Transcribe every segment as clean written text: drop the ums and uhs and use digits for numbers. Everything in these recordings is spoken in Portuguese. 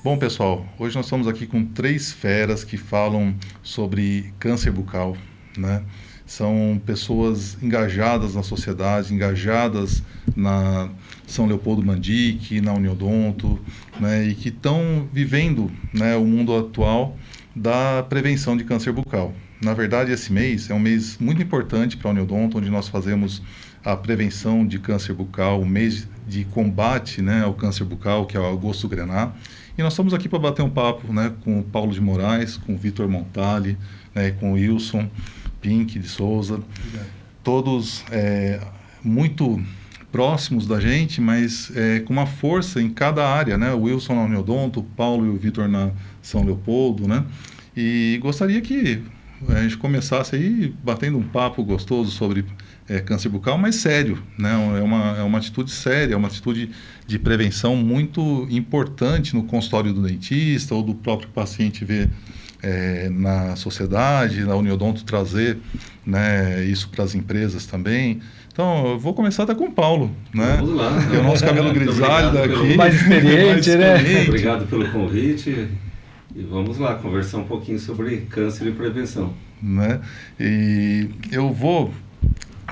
Bom, pessoal, hoje nós estamos aqui com três feras que falam sobre câncer bucal, né? São pessoas engajadas na sociedade, engajadas na São Leopoldo Mandic, na Uniodonto, né? E que estão vivendo, né, o mundo atual da prevenção de câncer bucal. Na verdade, esse mês é um mês muito importante para a Uniodonto, onde nós fazemos a prevenção de câncer bucal, o mês de combate, né, ao câncer bucal, que é o Agosto Grená. E nós estamos aqui para bater um papo, né, com o Paulo de Moraes, com o Vitor Montali, né, com o Wilson Pink de Souza. Obrigado. Todos muito próximos da gente, mas com uma força em cada área, né? O Wilson na Uniodonto, o Paulo e o Vitor na São Leopoldo, né? E gostaria que a gente começasse aí batendo um papo gostoso sobre câncer bucal, mas sério, né? É uma atitude séria, é uma atitude de prevenção muito importante no consultório do dentista ou do próprio paciente ver na sociedade, na Uniodonto trazer, né, isso para as empresas também. Então, eu vou começar até com o Paulo, né? Vamos lá. Que é o nosso cabelo grisalho daqui. Mais experiente, né? Obrigado pelo convite. E vamos lá, conversar um pouquinho sobre câncer e prevenção. Né? E eu vou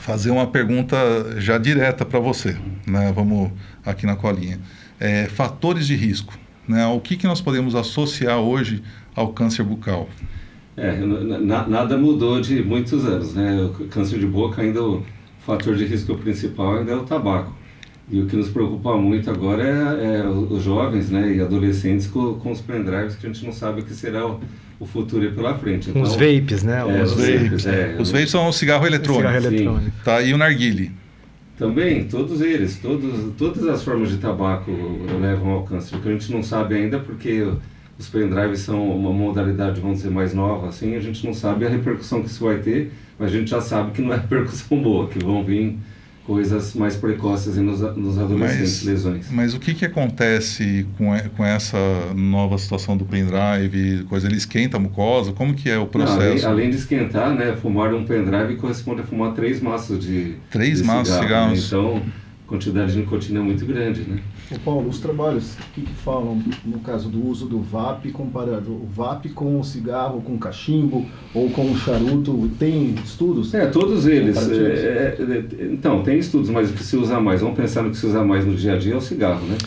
fazer uma pergunta já direta para você, né? Vamos aqui na colinha. Fatores de risco, né? O que nós podemos associar hoje ao câncer bucal? Nada mudou de muitos anos, né? O câncer de boca ainda, o fator de risco principal ainda é o tabaco. E o que nos preocupa muito agora é os jovens, né, e adolescentes com os pendrives, que a gente não sabe o que será o futuro pela frente. Então, os vapes, né? Os vapes. Os vapes são o cigarro eletrônico. Tá, e o narguile. Também, todos eles, todas as formas de tabaco levam ao câncer. O que a gente não sabe ainda, porque os pendrives são uma modalidade, vamos dizer, mais nova, assim, a gente não sabe a repercussão que isso vai ter, mas a gente já sabe que não é repercussão boa, que vão vir coisas mais precoces nos adolescentes, lesões. Mas o que acontece com essa nova situação do pendrive? Ele esquenta a mucosa? Como que é o processo? Não, além de esquentar, né, fumar um pendrive corresponde a fumar 3 maços de cigarros. Né? Então, a quantidade de nicotina é muito grande, né? Ô Paulo, os trabalhos, o que falam no caso do uso do VAP, comparando o VAP com o cigarro, com o cachimbo ou com o charuto? Tem estudos? Todos eles. Então, tem estudos, mas o que se usa mais, vamos pensar no que se usa mais no dia a dia é o cigarro, né?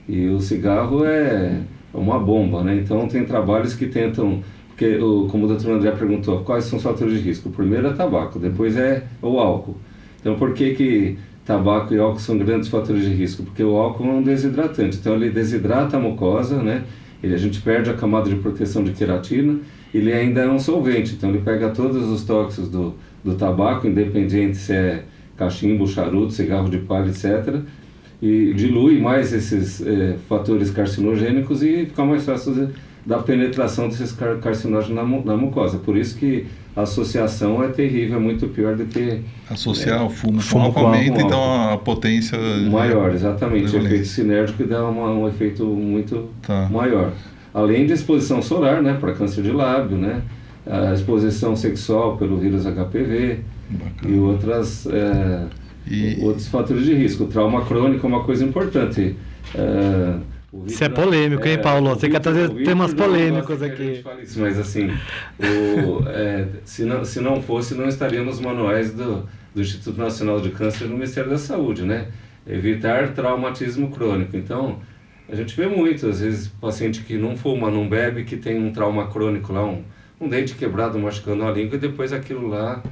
E o cigarro é uma bomba, né? Então, tem trabalhos que tentam, porque como o Dr. André perguntou, quais são os fatores de risco? O primeiro é tabaco, depois é o álcool. Então, por que tabaco e álcool são grandes fatores de risco? Porque o álcool é um desidratante, então ele desidrata a mucosa, né? A gente perde a camada de proteção de queratina, ele ainda é um solvente, então ele pega todos os tóxicos do tabaco, independente se é cachimbo, charuto, cigarro de palha, etc., e dilui mais esses fatores carcinogênicos e fica mais fácil da penetração desses carcinógenos na mucosa. Por isso que a associação é terrível, é muito pior do que... Associar o fumo com álcool aumenta, então a potência... Maior, exatamente. O efeito sinérgico dá um efeito muito maior. Além de exposição solar, né, para câncer de lábio, né, a exposição sexual pelo vírus HPV. Bacana. E outros fatores de risco. O trauma crônico é uma coisa importante. Isso é polêmico, hein, Paulo? Você quer trazer temas polêmicos aqui. Isso, mas assim, se não fosse, não estaria nos manuais do Instituto Nacional de Câncer e do Ministério da Saúde, né? Evitar traumatismo crônico. Então, a gente vê muito, às vezes, paciente que não fuma, não bebe, que tem um trauma crônico lá, um dente quebrado, machucando a língua, e depois aquilo lá...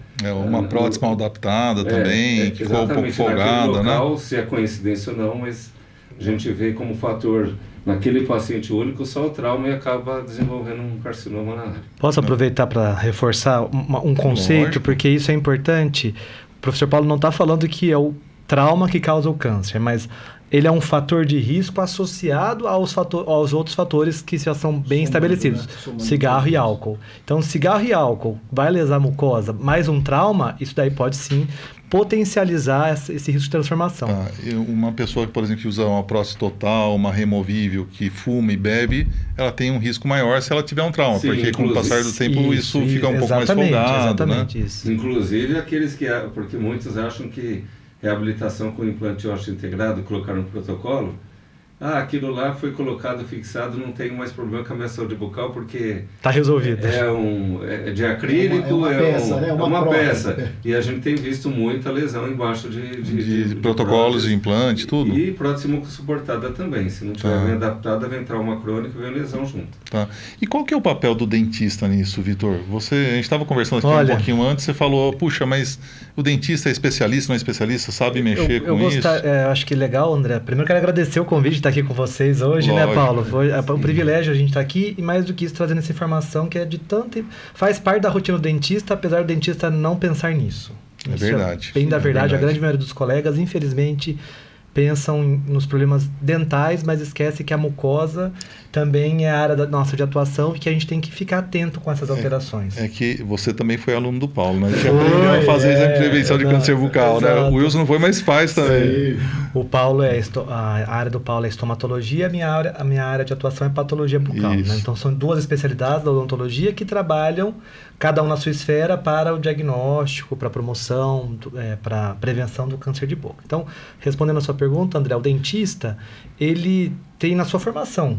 uma prótese mal adaptada também, que ficou um pouco folgada, local, né? Se é coincidência ou não, mas a gente vê como fator, naquele paciente único, só o trauma e acaba desenvolvendo um carcinoma na área. Posso aproveitar para reforçar um conceito, Lógico. Porque isso é importante. O professor Paulo não está falando que é o trauma que causa o câncer, mas ele é um fator de risco associado aos outros fatores que já são bem estabelecidos, cigarro e álcool. Então, cigarro e álcool vai lesar a mucosa, mais um trauma, isso daí pode sim potencializar esse risco de transformação. Uma pessoa, por exemplo, que usa uma prótese total, uma removível, que fuma e bebe, ela tem um risco maior se ela tiver um trauma, sim, porque com o passar do tempo isso fica um pouco mais folgado. Exatamente, né? isso. Inclusive aqueles porque muitos acham que reabilitação com implante ósseo integrado, colocar no protocolo, aquilo lá foi colocado, fixado, não tenho mais problema com a minha saúde bucal, porque... Está resolvido. É de acrílico, é uma peça. E a gente tem visto muita lesão embaixo de protocolos de implante, tudo. E prótese mucosuportada também. Se não tiver bem adaptada, vem trauma crônico e vem lesão junto. Tá. E qual que é o papel do dentista nisso, Vitor? A gente estava conversando aqui um pouquinho antes, você falou, puxa, mas o dentista é especialista, não é especialista, sabe mexer com isso? Eu acho que legal, André. Primeiro quero agradecer o convite de estar aqui com vocês hoje, Lógico. né, Paulo? É um privilégio a gente estar aqui e mais do que isso, trazendo essa informação que é de tanto... Faz parte da rotina do dentista, apesar do dentista não pensar nisso. É verdade. Bem da verdade, a grande maioria dos colegas, infelizmente, pensam nos problemas dentais, mas esquece que a mucosa também é a área nossa de atuação e que a gente tem que ficar atento com essas alterações. É que você também foi aluno do Paulo, né? Que aprendeu a fazer a prevenção de câncer bucal, né? O Wilson não foi, mas faz também. Sim. O Paulo a área do Paulo é estomatologia, a minha área de atuação é patologia bucal, né? Então são duas especialidades da odontologia que trabalham, cada um na sua esfera, para o diagnóstico, para a promoção, para a prevenção do câncer de boca. Então, respondendo a sua pergunta, André, o dentista, ele tem na sua formação,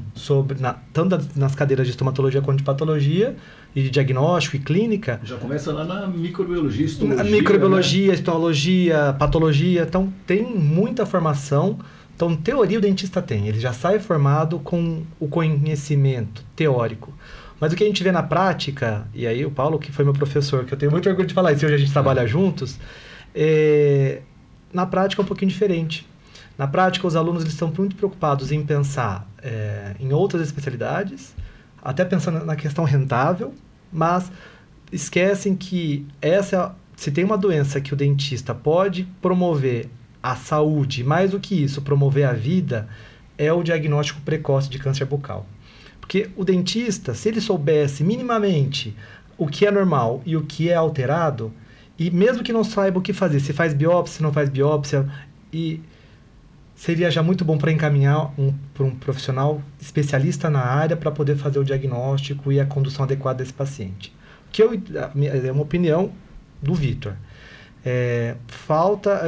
tanto nas cadeiras de estomatologia quanto de patologia, e de diagnóstico e clínica. Já começa lá na microbiologia, histologia. Microbiologia, né? Histologia, patologia. Então, tem muita formação. Então, teoria o dentista tem. Ele já sai formado com o conhecimento teórico. Mas o que a gente vê na prática, e aí o Paulo, que foi meu professor, que eu tenho muito orgulho de falar isso, hoje a gente trabalha juntos, na prática é um pouquinho diferente. Na prática, os alunos eles estão muito preocupados em pensar em outras especialidades, até pensando na questão rentável, mas esquecem que se tem uma doença que o dentista pode promover a saúde, mais do que isso, promover a vida, é o diagnóstico precoce de câncer bucal. Porque o dentista, se ele soubesse minimamente o que é normal e o que é alterado, e mesmo que não saiba o que fazer, se faz biópsia, se não faz biópsia, e seria já muito bom para encaminhar para um profissional especialista na área para poder fazer o diagnóstico e a condução adequada desse paciente. É uma opinião do Vitor. Falta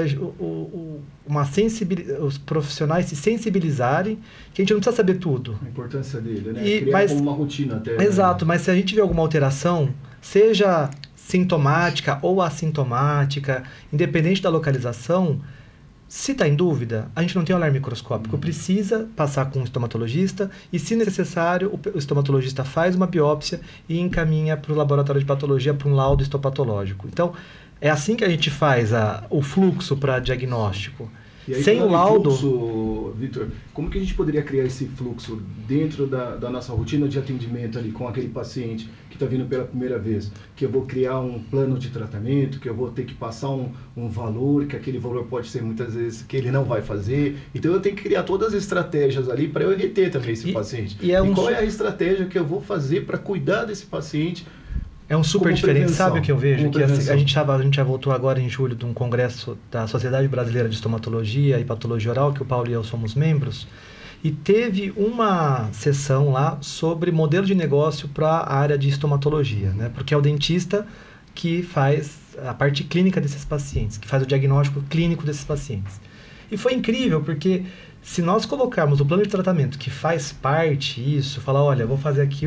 os profissionais se sensibilizarem, que a gente não precisa saber tudo. A importância dele, né? Criar como uma rotina até. Exato, mas se a gente vê alguma alteração, seja sintomática ou assintomática, independente da localização, se está em dúvida, a gente não tem um alarme microscópico, precisa passar com um estomatologista e, se necessário, o estomatologista faz uma biópsia e encaminha para o laboratório de patologia para um laudo histopatológico. Então, é assim que a gente faz o fluxo para diagnóstico. E aí, sem o laudo... fluxo, Vitor, como que a gente poderia criar esse fluxo dentro da nossa rotina de atendimento ali com aquele paciente que está vindo pela primeira vez? Que eu vou criar um plano de tratamento, que eu vou ter que passar um valor, que aquele valor pode ser muitas vezes que ele não vai fazer. Então eu tenho que criar todas as estratégias ali para eu reter também esse paciente. E qual é a estratégia que eu vou fazer para cuidar desse paciente? É um super diferente. Sabe o que eu vejo? Que a gente já voltou agora em julho de um congresso da Sociedade Brasileira de Estomatologia e Patologia Oral, que o Paulo e eu somos membros, e teve uma sessão lá sobre modelo de negócio para a área de estomatologia, né? Porque é o dentista que faz a parte clínica desses pacientes, que faz o diagnóstico clínico desses pacientes. E foi incrível, porque se nós colocarmos o plano de tratamento que faz parte disso, falar, olha, vou fazer aqui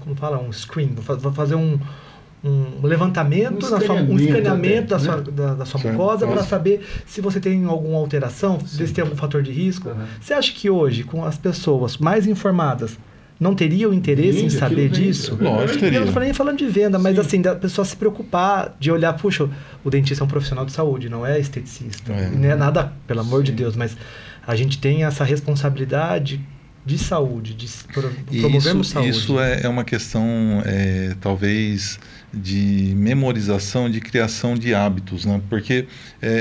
como fala, um screen, vou fazer um levantamento, um escaneamento da sua mucosa para saber se você tem alguma alteração, se tem algum fator de risco. Você acha que hoje, com as pessoas mais informadas, não teriam interesse em saber disso? Lógico, teria. Eu não estou nem falando de venda, mas assim, da pessoa se preocupar, de olhar, puxa, o dentista é um profissional de saúde, não é esteticista. Não é nada, pelo amor de Deus, mas a gente tem essa responsabilidade de saúde, de promovermos saúde. Isso é uma questão, talvez, de memorização, de criação de hábitos, né? Porque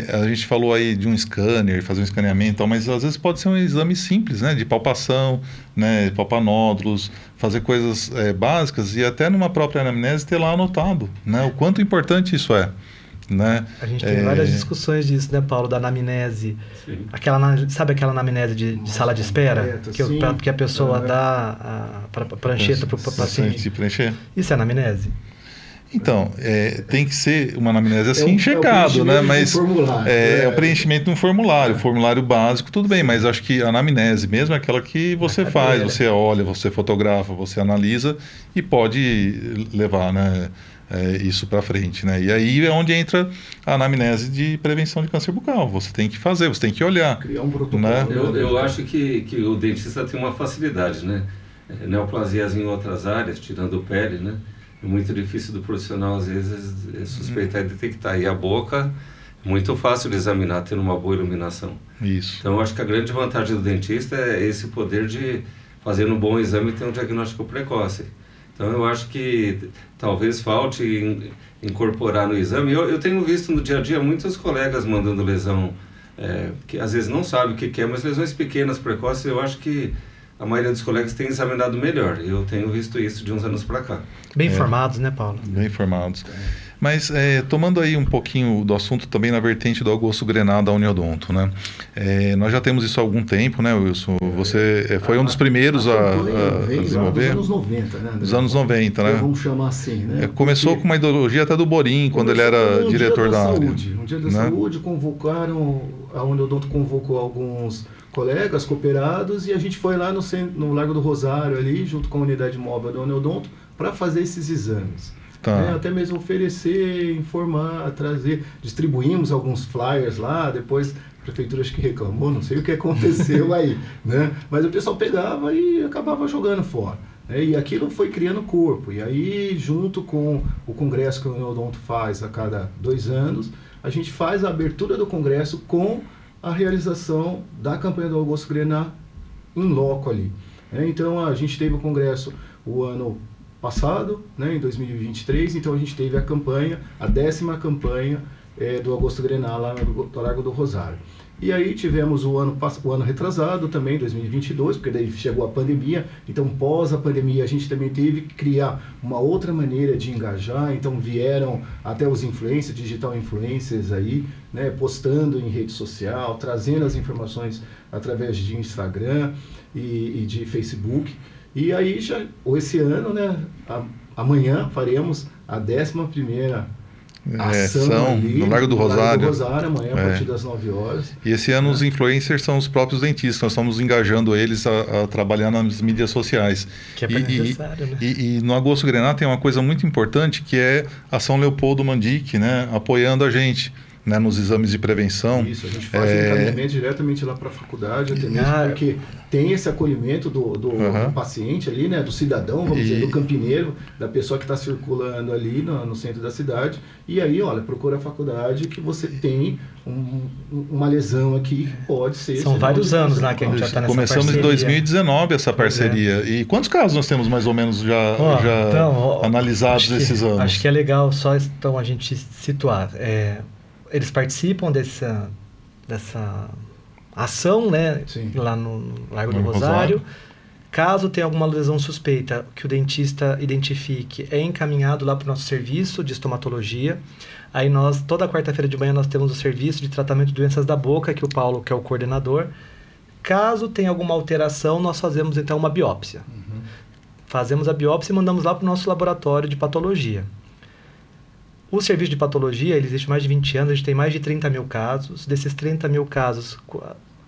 a gente falou aí de um scanner, fazer um escaneamento, mas às vezes pode ser um exame simples, né? De palpação, né? Palpar nódulos, fazer coisas básicas e até numa própria anamnese ter lá anotado, né? O quanto importante isso é. Né? A gente tem várias discussões disso, né, Paulo, da anamnese. Sabe aquela anamnese de sala de espera? Que a pessoa dá a prancheta para o paciente. Preencher. Isso é anamnese? Então, tem que ser uma anamnese assim, checado, né? Mas o preenchimento de um formulário, formulário básico, tudo bem, mas acho que a anamnese mesmo é aquela que você faz, você olha, você fotografa, você analisa e pode levar, né, isso para frente, né? E aí é onde entra a anamnese de prevenção de câncer bucal. Você tem que fazer, você tem que olhar. Criar um protocolo. Né? Eu acho que o dentista tem uma facilidade, né? Neoplasias em outras áreas, tirando pele, né? É muito difícil do profissional, às vezes, suspeitar e detectar. E a boca, muito fácil de examinar, tendo uma boa iluminação. Isso. Então, eu acho que a grande vantagem do dentista é esse poder de fazer um bom exame e ter um diagnóstico precoce. Então, eu acho que talvez falte incorporar no exame. Eu tenho visto no dia a dia muitos colegas mandando lesão, que às vezes não sabe o que é, mas lesões pequenas, precoces, eu acho que a maioria dos colegas tem examinado melhor. Eu tenho visto isso de uns anos para cá. Bem informados, né, Paulo? Bem informados. Mas tomando aí um pouquinho do assunto também na vertente do Augusto Grená da Uniodonto, né? Nós já temos isso há algum tempo, né, Wilson? Você foi um dos primeiros a desenvolver? Nos anos 90, né, André? Dos anos 90, né? Vamos chamar assim, né? Começou com uma ideologia até do Borim, quando ele era diretor da área. Um dia da saúde, a Uniodonto convocou alguns colegas cooperados e a gente foi lá no Largo do Rosário, ali, junto com a unidade móvel da Uniodonto, para fazer esses exames. Tá. Até mesmo oferecer, informar, trazer. Distribuímos alguns flyers lá, depois a prefeitura acho que reclamou, não sei o que aconteceu aí, né? Mas o pessoal pegava e acabava jogando fora. E aquilo foi criando corpo. E aí, junto com o congresso que o Uniodonto faz a cada 2 anos, a gente faz a abertura do congresso com a realização da campanha do Augusto Grená em loco ali. Então, a gente teve o congresso o ano passado, né, em 2023, então a gente teve a campanha, a 10ª campanha do Augusto Grená lá no Largo do Rosário. E aí tivemos o ano retrasado também, 2022, porque daí chegou a pandemia, então pós a pandemia a gente também teve que criar uma outra maneira de engajar, então vieram até os influencers, digital influencers aí, né, postando em rede social, trazendo as informações através de Instagram e de Facebook. E aí, esse ano, né, amanhã faremos a 11ª ação ali, no Largo do Rosário. Amanhã, a partir das 9 horas. E esse ano os influencers são os próprios dentistas, nós estamos engajando eles a trabalhar nas mídias sociais. Que é necessário, né? E no Augusto Grená tem uma coisa muito importante, que é a São Leopoldo Mandic, né, apoiando a gente, né, nos exames de prevenção. Isso, a gente faz encaminhamento diretamente lá para a faculdade, até mesmo porque tem esse acolhimento do paciente ali, né, do cidadão, vamos dizer, do campineiro, da pessoa que está circulando ali no centro da cidade. E aí, olha, procura a faculdade que você tem uma lesão aqui que pode ser... São vários anos lá que a gente já está nessa Começamos parceria. em 2019 essa parceria. E quantos casos nós temos mais ou menos já analisados nesses anos? Acho que é legal só então a gente situar. Eles participam dessa ação, né? Sim. Lá no Largo do Rosário. Caso tenha alguma lesão suspeita que o dentista identifique, é encaminhado lá para o nosso serviço de estomatologia. Aí toda quarta-feira de manhã nós temos o serviço de tratamento de doenças da boca, que o Paulo, que é o coordenador. Caso tenha alguma alteração, nós fazemos então uma biópsia. Fazemos a biópsia e mandamos lá para o nosso laboratório de patologia. O serviço de patologia, ele existe há mais de 20 anos, a gente tem mais de 30 mil casos. Desses 30 mil casos,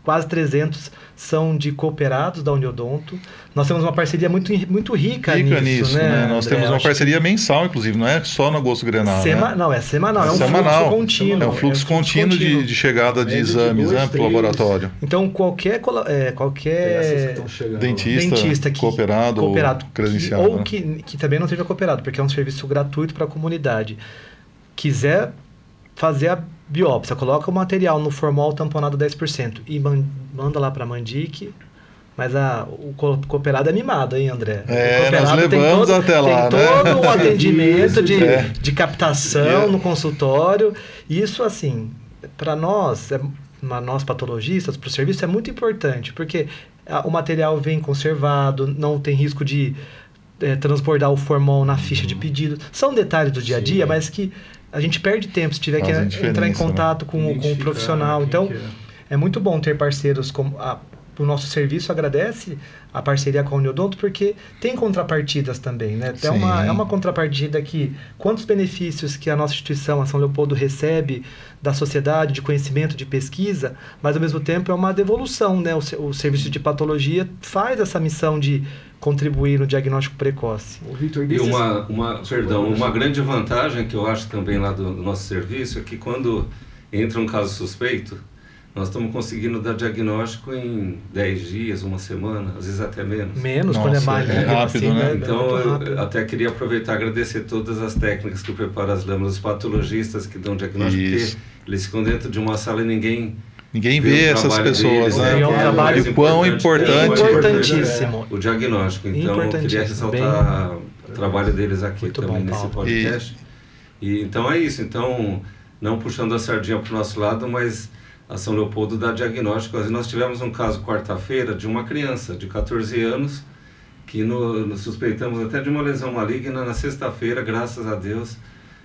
quase 300 são de cooperados da Uniodonto. Nós temos uma parceria muito rica nisso, né? Nós temos uma parceria mensal, inclusive, não é só no Augusto Grená, né? Não, é semanal, é um fluxo contínuo. É um fluxo contínuo de chegada de exames, né, para o laboratório. Então, qualquer dentista cooperado ou credenciado. Ou que também não seja cooperado, porque é um serviço gratuito para a comunidade. Quiser fazer a biópsia, coloca o material no formal tamponado 10% e manda lá para a Mandic. Mas o cooperado é mimado, hein, André? Nós levamos até lá, tem todo um atendimento de captação no consultório. Isso, assim, para nós patologistas, para o serviço, é muito importante, porque o material vem conservado, não tem risco de transbordar o formol na ficha de pedido. São detalhes do dia a dia, mas que a gente perde tempo se tiver que entrar em contato com o profissional. Então, é muito bom ter parceiros como o nosso serviço agradece a parceria com a Uniodonto, porque tem contrapartidas também, né? É uma contrapartida que, quantos benefícios que a nossa instituição, a São Leopoldo, recebe da sociedade, de conhecimento, de pesquisa, mas ao mesmo tempo é uma devolução, né? O serviço de patologia faz essa missão de contribuir no diagnóstico precoce. E uma grande vantagem que eu acho também lá do nosso serviço é que quando entra um caso suspeito, nós estamos conseguindo dar diagnóstico em 10 dias, uma semana, às vezes até menos. Nossa, quando é mais rápido, assim, né? Então, eu até queria aproveitar e agradecer todas as técnicas que preparam as lâminas, os patologistas que dão diagnóstico, porque eles ficam dentro de uma sala e ninguém vê essas pessoas, deles, né? É um trabalho o quão importante. Importantíssimo. o diagnóstico. Então, eu queria ressaltar o trabalho deles aqui Muito também bom, nesse Paulo. podcast. E então é isso. Então, não puxando a sardinha para o nosso lado, mas a São Leopoldo dá diagnóstico. Nós tivemos um caso quarta-feira de uma criança de 14 anos que nos suspeitamos até de uma lesão maligna. Na sexta-feira, graças a Deus,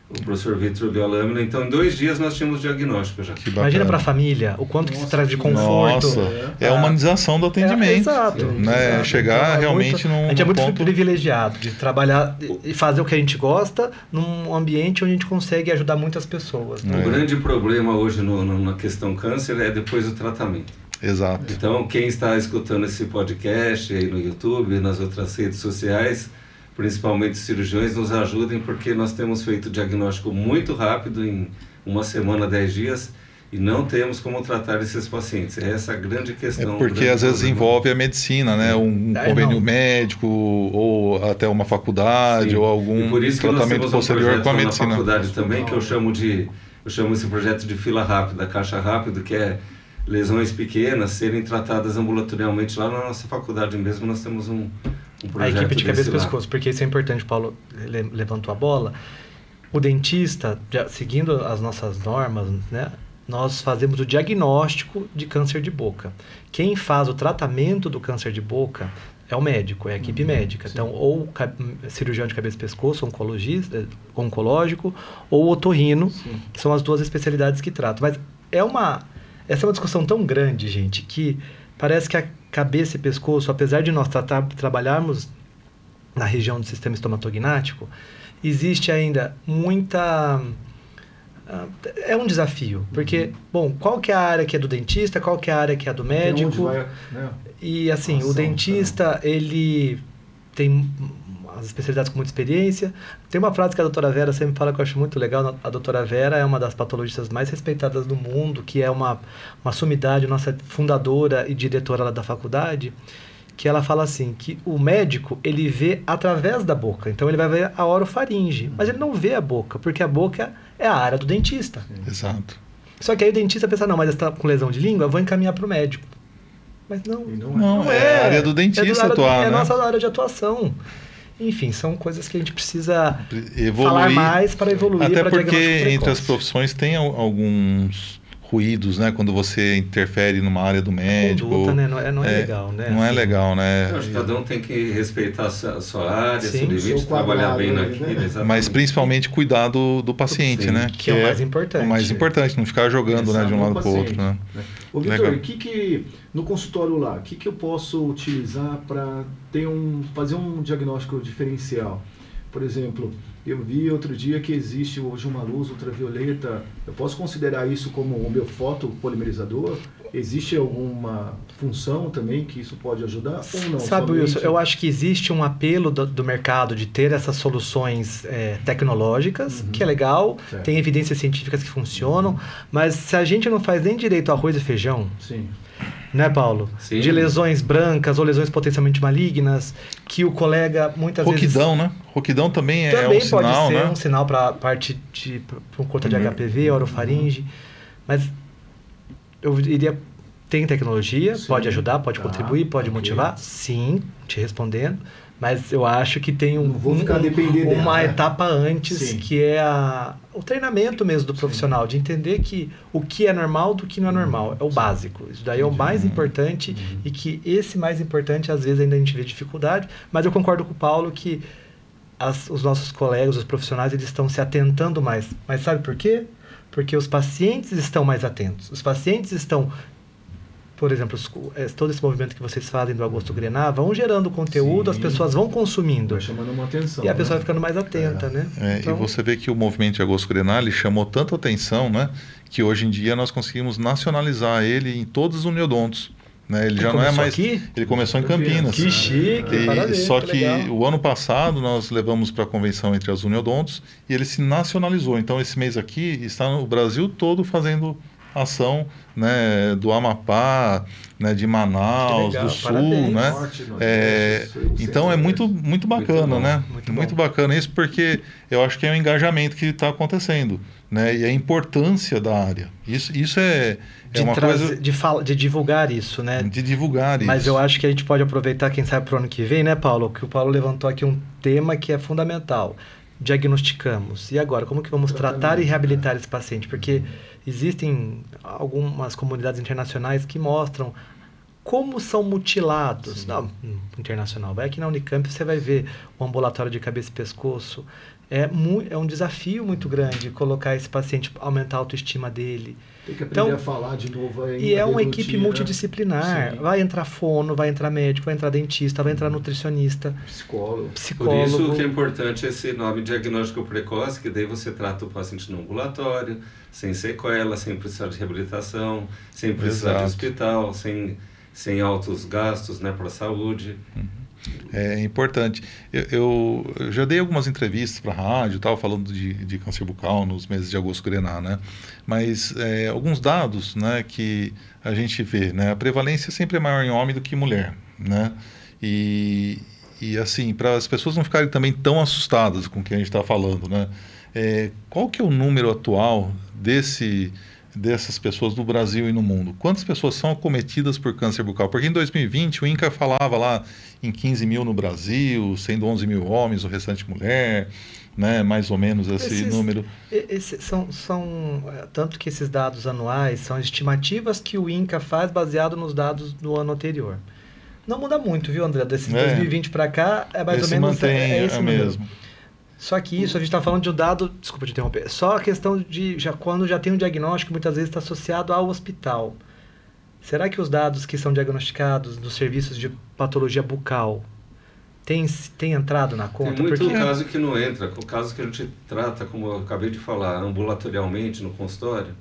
o professor Vitor olhou a lâmina. Então, em 2 dias nós tínhamos diagnóstico já. Imagina para a família o quanto que isso traz de conforto. É a humanização do atendimento. Exato. Né? Exato. Chegar Então, realmente num A gente é muito ponto... privilegiado de trabalhar e fazer o que a gente gosta num ambiente onde a gente consegue ajudar muitas pessoas. Né? O grande problema hoje na questão câncer é depois do tratamento. Exato. Então, quem está escutando esse podcast aí no YouTube, nas outras redes sociais, principalmente cirurgiões, nos ajudem, porque nós temos feito diagnóstico muito rápido, em 1 semana, 10 dias, e não temos como tratar esses pacientes. É essa a grande questão. Porque às vezes envolve a medicina, né? Um convênio médico, ou até uma faculdade, Sim. ou algum tratamento posterior com a medicina. Na faculdade também, que eu chamo esse projeto de fila rápida, caixa rápido, que é lesões pequenas serem tratadas ambulatorialmente. Lá na nossa faculdade mesmo nós temos um projeto. A equipe de cabeça e lá. pescoço, porque isso é importante, Paulo levantou a bola. O dentista, seguindo as nossas normas, né, nós fazemos o diagnóstico de câncer de boca. Quem faz o tratamento do câncer de boca é o médico, é a equipe médica. Sim. Então, ou cirurgião de cabeça e pescoço, oncologista, oncológico, ou otorrino, sim, são as 2 especialidades que tratam. Mas essa é uma discussão tão grande, gente, que parece que a cabeça e pescoço, apesar de nós trabalharmos na região do sistema estomatognático, existe ainda muita... É um desafio, porque, bom, qual que é a área que é do dentista, qual que é a área que é do médico? E, assim, o dentista, ele tem as especialidades com muita experiência. Tem uma frase que a doutora Vera sempre fala que eu acho muito legal. A doutora Vera é uma das patologistas mais respeitadas do mundo, que é uma sumidade, nossa fundadora e diretora lá da faculdade, que ela fala assim, que o médico, ele vê através da boca. Então, ele vai ver a orofaringe, mas ele não vê a boca, porque a boca é a área do dentista. Exato. Só que aí o dentista pensa, não, mas você está com lesão de língua, eu vou encaminhar para o médico. Mas não é a área do dentista atuar, né? É a nossa área de atuação. Enfim, são coisas que a gente precisa evoluir, falar mais para evoluir. Até porque entre as profissões tem alguns ruídos, né? Quando você interfere numa área do médico. Conduta, né? Não é legal, né? Não é legal, né? Eu acho que cada um tem que respeitar a sua área, sim, seu limite, trabalhar bem naquilo. Né? Mas principalmente cuidar do paciente, sim, né? Que é o mais importante. O mais importante, não ficar jogando, né, de um lado para o outro, né? Ô, Vitor, no consultório lá, o que eu posso utilizar para fazer um diagnóstico diferencial? Por exemplo, eu vi outro dia que existe hoje uma luz ultravioleta. Eu posso considerar isso como o meu fotopolimerizador? Existe alguma função também que isso pode ajudar ou não? Sabe, Wilson, eu acho que existe um apelo do mercado de ter essas soluções tecnológicas, que é legal, certo, tem evidências científicas que funcionam, mas se a gente não faz nem direito arroz e feijão... Sim. Né, Paulo? Sim. De lesões brancas ou lesões potencialmente malignas, que o colega muitas vezes... Roquidão, né? Roquidão também é um sinal, pode ser, né? um sinal para a parte de conta de HPV, orofaringe, mas eu diria, tem tecnologia, sim, pode ajudar, pode contribuir, pode motivar, sim, te respondendo, mas eu acho que tem uma etapa antes, sim, que é o treinamento mesmo do profissional, sim, de entender que o que é normal do que não é normal, é o básico. Isso daí é o mais importante, e que esse mais importante, às vezes, ainda a gente vê dificuldade, mas eu concordo com o Paulo que os nossos colegas, os profissionais, eles estão se atentando mais. Mas sabe por quê? Porque os pacientes estão mais atentos. Os pacientes estão por exemplo, todo esse movimento que vocês fazem do Agosto Grená, vão gerando conteúdo, as pessoas vão consumindo. Vai chamando uma atenção. E a pessoa vai ficando mais atenta, né? Então... E você vê que o movimento de Agosto Grená, ele chamou tanta atenção, né? Que hoje em dia nós conseguimos nacionalizar ele em todos os uniodontos. Né? Ele já não é mais. Aqui? Ele começou em Campinas. Que chique, parabéns, só que legal. o ano passado nós levamos para a convenção entre as uniodontos e ele se nacionalizou. Então esse mês aqui está no Brasil todo fazendo ação, né, do Amapá, né, de Manaus, do Sul, parabéns. né? Então é muito bacana, muito né? Muito bacana isso, porque eu acho que é um engajamento que está acontecendo, né? E a importância da área. Isso é uma coisa de divulgar isso, né? De divulgar isso. Mas eu acho que a gente pode aproveitar, quem sabe, para o ano que vem, né, Paulo? Que o Paulo levantou aqui um tema que é fundamental. Diagnosticamos. E agora, como que vamos tratar e reabilitar esse paciente? Porque existem algumas comunidades internacionais que mostram como são mutilados. Sim. Não, internacional. Vai aqui na Unicamp, você vai ver o ambulatório de cabeça e pescoço. É um desafio muito grande colocar esse paciente, aumentar a autoestima dele. Tem que aprender a falar de novo. E é uma equipe multidisciplinar. Sim. Vai entrar fono, vai entrar médico, vai entrar dentista, vai entrar nutricionista, psicólogo. Por isso que é importante esse nome diagnóstico precoce, que daí você trata o paciente no ambulatório, sem sequela, sem precisar de reabilitação, sem precisar de hospital, sem altos gastos, né, para a saúde. É importante. Eu já dei algumas entrevistas para a rádio, tal, falando de câncer bucal nos meses de agosto grená, né? Mas alguns dados, né, que a gente vê, né? A prevalência sempre é maior em homem do que em mulher, né? E assim, para as pessoas não ficarem também tão assustadas com o que a gente está falando, né? Qual que é o número atual dessas pessoas no Brasil e no mundo? Quantas pessoas são acometidas por câncer bucal? Porque em 2020 o INCA falava lá em 15 mil no Brasil, sendo 11 mil homens, o restante mulher, né? Mais ou menos esse número. Tanto que esses dados anuais são estimativas que o INCA faz baseado nos dados do ano anterior. Não muda muito, viu, André? Desses 2020 para cá, é mais ou menos esse mesmo. Só que isso, a gente está falando de um dado, desculpa te interromper, só a questão de, quando já tem um diagnóstico, muitas vezes está associado ao hospital. Será que os dados que são diagnosticados nos serviços de patologia bucal tem entrado na conta? Tem muito caso que não entra, o caso que a gente trata, como eu acabei de falar, ambulatorialmente no consultório,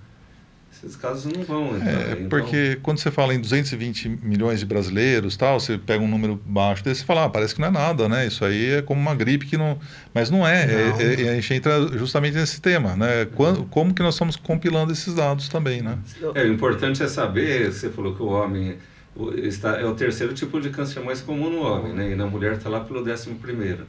esses casos não vão entrar. Porque quando você fala em 220 milhões de brasileiros, tal, você pega um número baixo desse e fala, parece que não é nada, né? Isso aí é como uma gripe que não... Mas não é. Não. A gente entra justamente nesse tema, né? Como que nós estamos compilando esses dados também, né? O importante é saber, você falou que o homem é o terceiro tipo de câncer mais comum no homem, né? E na mulher está lá pelo 11º.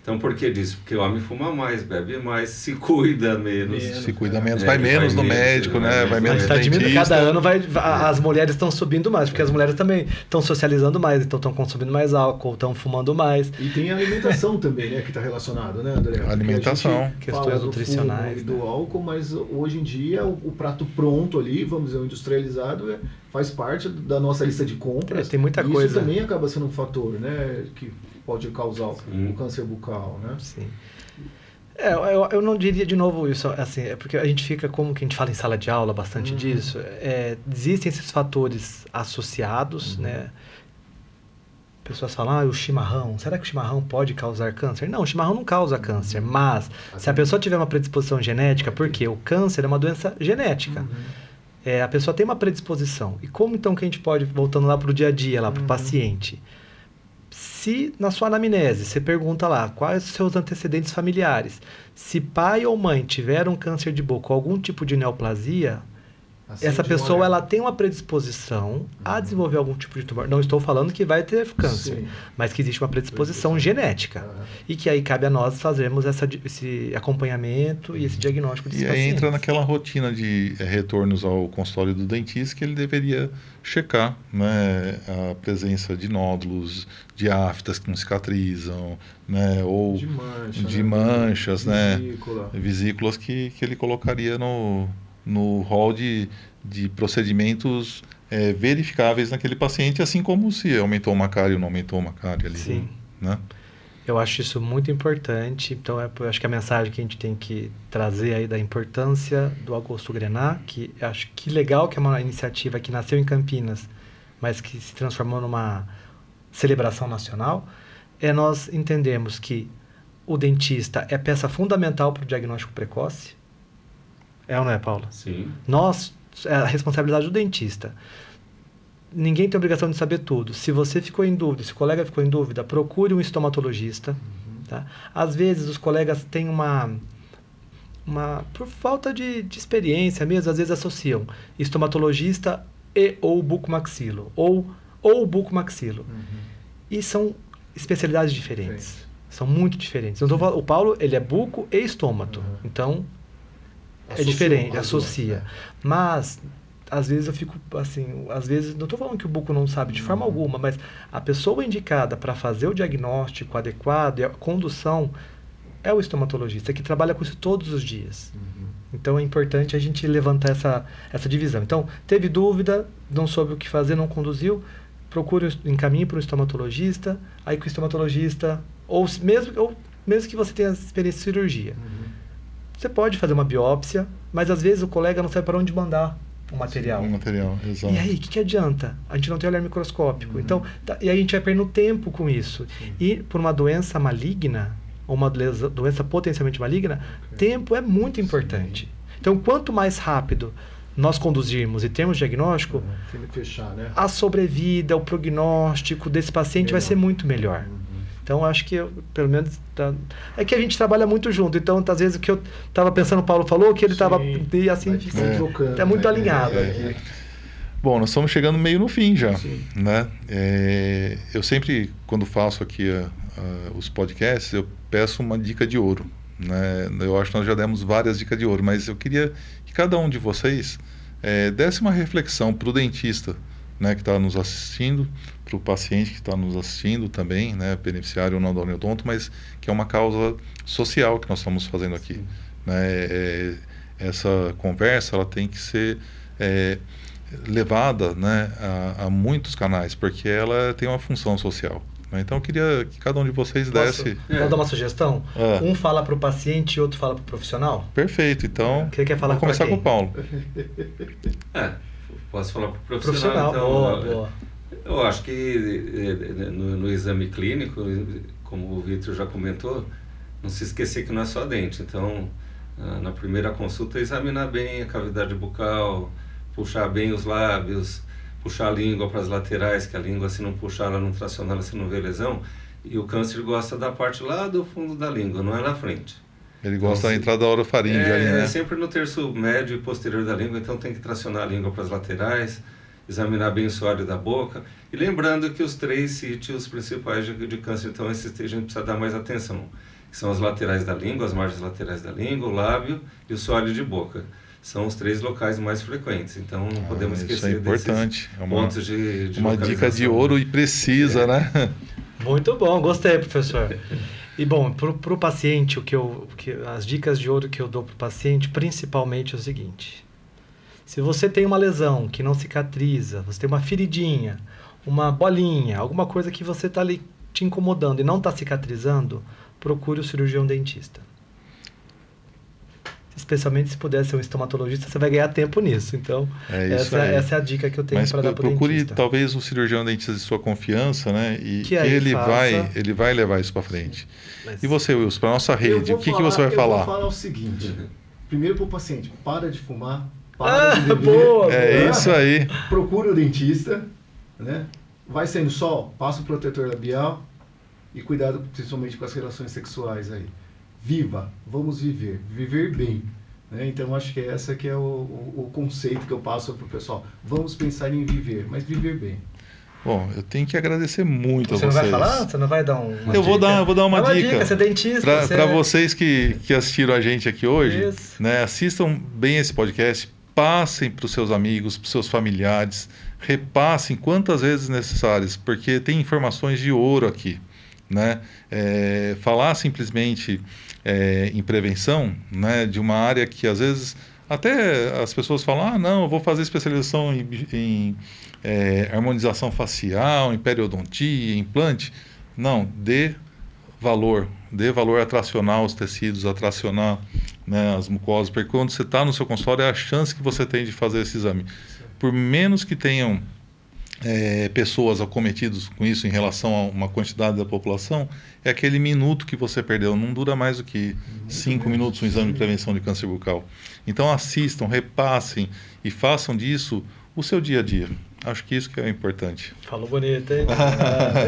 Então, por que disso? Porque o homem fuma mais, bebe mais, se cuida menos. Se cuida menos, vai menos no médico, né? Vai menos no dentista. Cada ano as mulheres estão subindo mais, porque as mulheres também estão socializando mais, então estão consumindo mais álcool, estão fumando mais. E tem a alimentação também, né? Que está relacionado, né, André? A alimentação. Questões nutricionais. Do álcool, mas hoje em dia o prato pronto ali, vamos dizer, o industrializado, faz parte da nossa lista de compras. Tem muita coisa. Isso também acaba sendo um fator, né? Que pode causar o câncer bucal, né? Sim. Eu não diria de novo isso, assim, é porque a gente fica, como que a gente fala em sala de aula bastante disso, existem esses fatores associados, né? Pessoas falam, o chimarrão, será que o chimarrão pode causar câncer? Não, o chimarrão não causa câncer, mas se a pessoa tiver uma predisposição genética, porque o câncer é uma doença genética, a pessoa tem uma predisposição. E como então que a gente pode, voltando lá para o dia a dia, lá para o paciente... Se na sua anamnese você pergunta lá quais os seus antecedentes familiares, se pai ou mãe tiveram câncer de boca ou algum tipo de neoplasia, essa pessoa ela tem uma predisposição a desenvolver algum tipo de tumor. Não estou falando que vai ter câncer, mas que existe uma predisposição genética. E que aí cabe a nós fazermos esse acompanhamento e esse diagnóstico desse paciente. E aí entra naquela rotina de retornos ao consultório do dentista que ele deveria checar, né, a presença de nódulos, de aftas que não cicatrizam, né, ou de manchas, né, vesículas que ele colocaria no rol de procedimentos verificáveis naquele paciente, assim como se aumentou uma cárie ou não aumentou uma cárie ali. Sim. Né? Eu acho isso muito importante, então eu acho que a mensagem que a gente tem que trazer aí da importância do Agosto Grená, que eu acho que legal que é uma iniciativa que nasceu em Campinas mas que se transformou numa celebração nacional, nós entendemos que o dentista é peça fundamental para o diagnóstico precoce. É ou não é, Paulo? Sim. É a responsabilidade do dentista. Ninguém tem obrigação de saber tudo. Se você ficou em dúvida, se o colega ficou em dúvida, procure um estomatologista. Tá? Às vezes os colegas têm por falta de experiência mesmo, às vezes associam estomatologista ou bucomaxilo, ou bucomaxilo. E são especialidades diferentes. São muito diferentes. Então, o Paulo, ele é buco e estômato. Então, é diferente, associa. Mas, às vezes eu fico assim, às vezes, não estou falando que o buco não sabe de forma alguma, mas a pessoa indicada para fazer o diagnóstico adequado e a condução é o estomatologista, que trabalha com isso todos os dias. Então é importante a gente levantar essa divisão. Então, teve dúvida, não soube o que fazer, não conduziu, procure, encaminhe para o estomatologista, aí com o estomatologista, ou mesmo que você tenha experiência de cirurgia. Você pode fazer uma biópsia, mas às vezes o colega não sabe para onde mandar o material. Sim, o material, exato. E aí, o que adianta? A gente não tem olhar microscópico. Então, e aí a gente vai perdendo tempo com isso. E por uma doença maligna, ou uma doença potencialmente maligna, tempo é muito importante. Então, quanto mais rápido nós conduzirmos e termos diagnóstico, fechar, né? a sobrevida, o prognóstico desse paciente vai ser muito melhor. Então, acho que, pelo menos, é que a gente trabalha muito junto. Então, às vezes, o que eu estava pensando, o Paulo falou, que ele estava assim, é muito alinhado. Bom, nós estamos chegando meio no fim já, né? Eu sempre, quando faço aqui os podcasts, eu peço uma dica de ouro, né? Eu acho que nós já demos várias dicas de ouro, mas eu queria que cada um de vocês desse uma reflexão para o dentista, né, que está nos assistindo, para o paciente que está nos assistindo também, né, beneficiário ou não da Uniodonto, mas que é uma causa social que nós estamos fazendo aqui, né? Essa conversa ela tem que ser levada, né, a muitos canais, porque ela tem uma função social. Né? Então eu queria que cada um de vocês desse... Posso dar uma sugestão? Um fala para o paciente e outro fala para o profissional? Perfeito, então Quer falar vou começar com o Paulo. Posso falar para o profissional, então. Boa. Eu acho que no exame clínico, como o Vitor já comentou, não se esquecer que não é só dente. Então, na primeira consulta, examinar bem a cavidade bucal, puxar bem os lábios, puxar a língua para as laterais, que a língua, se não puxar, ela não tracionar, você não vê lesão. E o câncer gosta da parte lá do fundo da língua, não é na frente. Ele gosta da entrada da orofaringe ali, né? É sempre no terço médio e posterior da língua, então tem que tracionar a língua para as laterais, examinar bem o suário da boca. E lembrando que os 3 sítios principais de câncer, então esses a gente precisa dar mais atenção. Que são as laterais da língua, as margens laterais da língua, o lábio e o suário de boca. São os 3 locais mais frequentes, então não podemos esquecer isso é importante. Desses pontos de uma dica de ouro e precisa, né? Muito bom, gostei, professor. E bom, para o paciente, as dicas de ouro que eu dou para o paciente, principalmente é o seguinte: se você tem uma lesão que não cicatriza, você tem uma feridinha, uma bolinha, alguma coisa que você está ali te incomodando e não está cicatrizando, procure o cirurgião dentista. Especialmente se puder ser um estomatologista, você vai ganhar tempo nisso. Então, essa é a dica que eu tenho para dar para o dentista. Procure talvez um cirurgião dentista de sua confiança, né? E que ele vai levar isso para frente. E você, Wilson, para a nossa rede, o que você vai falar? Eu vou falar o seguinte. Primeiro para o paciente, para de fumar, para de beber. Boa. Isso aí. Procura o dentista, né? Vai sair no sol, passa o protetor labial e cuidado principalmente com as relações sexuais aí. Viva, vamos viver bem. Né? Então, acho que essa que é o conceito que eu passo para o pessoal. Vamos pensar em viver, mas viver bem. Bom, eu tenho que agradecer muito a vocês. Você não vai falar? Você não vai dar uma dica? Eu vou dar uma dica. Você é dentista. Para vocês que assistiram a gente aqui hoje, né, assistam bem esse podcast, passem para os seus amigos, para os seus familiares, repassem quantas vezes necessárias, porque tem informações de ouro aqui. Né? Falar simplesmente em prevenção, né, de uma área que às vezes até as pessoas falam, não, eu vou fazer especialização em harmonização facial, em periodontia, implante. Não, dê valor atracionar os tecidos, atracionar, né, as mucosas, porque quando você está no seu consultório é a chance que você tem de fazer esse exame. Por menos que tenham pessoas acometidas com isso em relação a uma quantidade da população, é aquele minuto que você perdeu. Não dura mais do que 5 minutos um exame de prevenção de câncer bucal. Então assistam, repassem e façam disso o seu dia a dia. Acho que isso que é importante. Falou bonito, hein?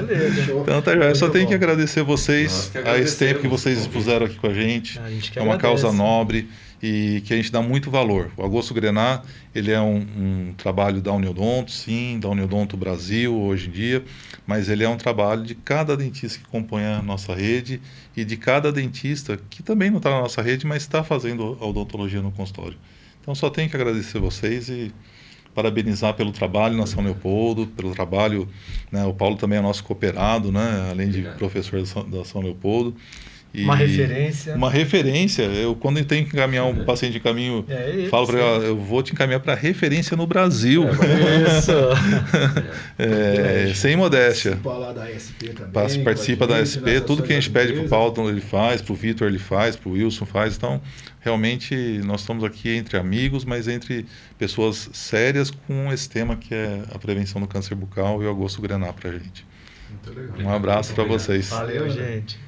Beleza. Então tá, eu só tenho que agradecer Nós que a esse tempo que vocês agradecemos. expuseram aqui com a gente. A gente que É uma agradece. causa nobre e que a gente dá muito valor. O Agosto Grená, ele é um trabalho da Uniodonto, sim, da Uniodonto Brasil hoje em dia, mas ele é um trabalho de cada dentista que compõe a nossa rede e de cada dentista que também não está na nossa rede, mas está fazendo a odontologia no consultório. Então só tenho que agradecer vocês e parabenizar pelo trabalho na São Leopoldo, pelo trabalho, né, o Paulo também é nosso cooperado, né, além de professor da São Leopoldo. E Uma referência. Uma referência. Eu, quando eu tenho que encaminhar um paciente de caminho, falo para ele, ó, eu vou te encaminhar para referência no Brasil. Isso. Sem modéstia. Participa lá da SP também. Participa da SP, tudo que a gente pede para o Paulo. Paulo ele faz, para o Vitor ele faz, para o Wilson faz. Então, realmente, nós estamos aqui entre amigos, mas entre pessoas sérias com esse tema que é a prevenção do câncer bucal e o Agosto Grená para a gente. Muito legal. Um abraço para vocês. Valeu, gente.